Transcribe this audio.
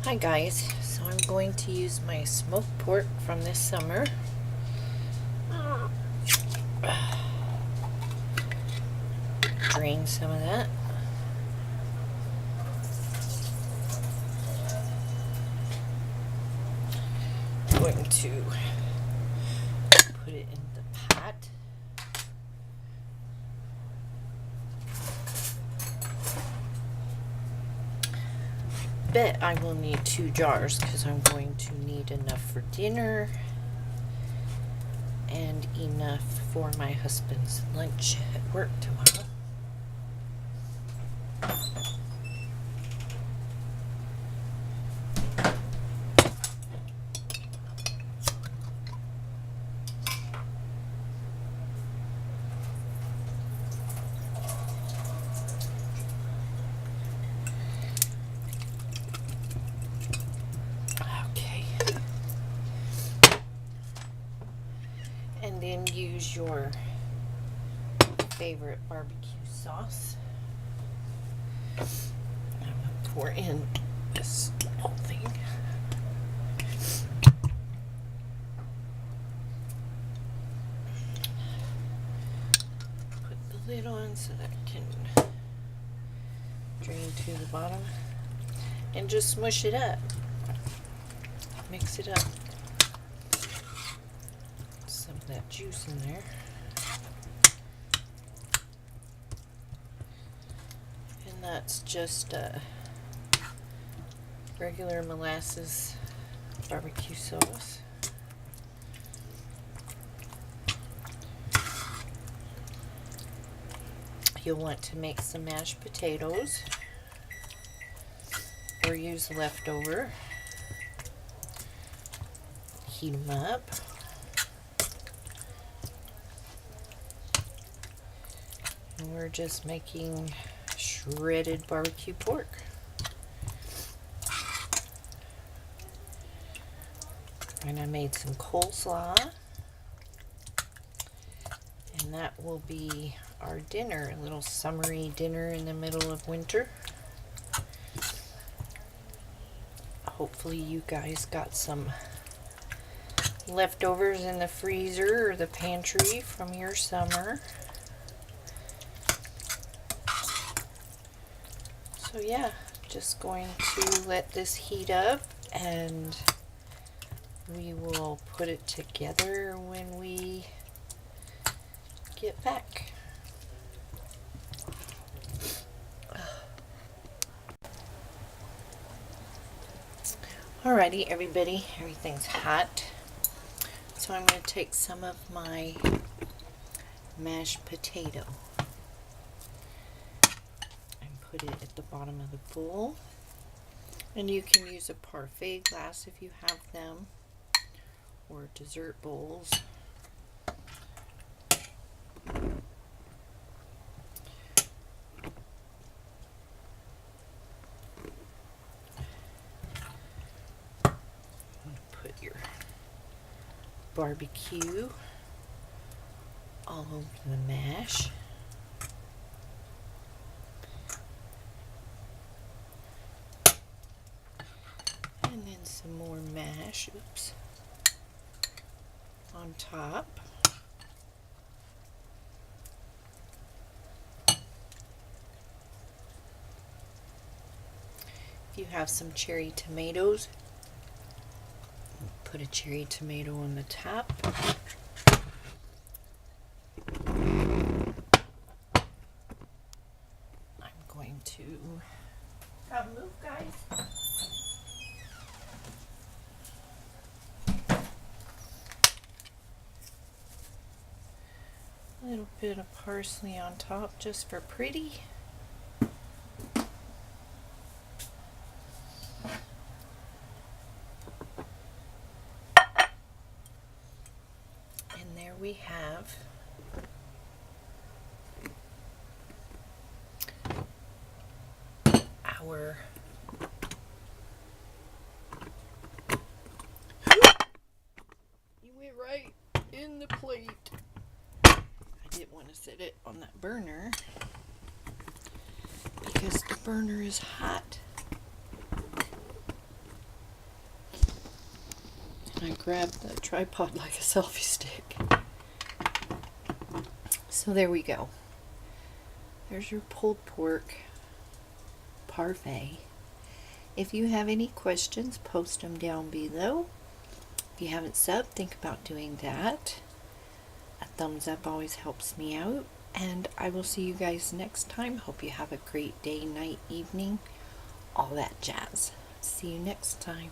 Hi guys, so I'm going to use my smoked pork from this summer. Drain some of that. I'm going to put it in the pot. Bet I will need 2 jars because I'm going to need enough for dinner and enough for my husband's lunch at work tomorrow. And then use your favorite barbecue sauce. I'm going to pour in this whole thing. Put the lid on so that it can drain to the bottom. And just smush it up. Mix it up. Some of that juice in there. And that's just regular molasses barbecue sauce. You'll want to make some mashed potatoes or use leftover. Heat them up. And we're just making shredded barbecue pork. And I made some coleslaw. And that will be our dinner, a little summery dinner in the middle of winter. Hopefully you guys got some leftovers in the freezer or the pantry from your summer. So yeah, just going to let this heat up and we will put it together when we get back. Alrighty, everybody, everything's hot. So I'm going to take some of my mashed potato and put it at the bottom of the bowl. And you can use a Parfait glass if you have them, or dessert bowls. Put your barbecue all over the mash. And then some more mash, on top. If you have some cherry tomatoes, put a cherry tomato on the top. I'm going to move, guys. A little bit of parsley on top just for pretty. And there we have our you went right in the plate. I didn't want to set it on that burner because the burner is hot. I grabbed the tripod like a selfie stick. So there we go. There's your pulled pork parfait. If you have any questions, post them down below. If you haven't subbed, think about doing that. A thumbs up always helps me out. And I will see you guys next time. Hope you have a great day, night, evening, all that jazz. See you next time.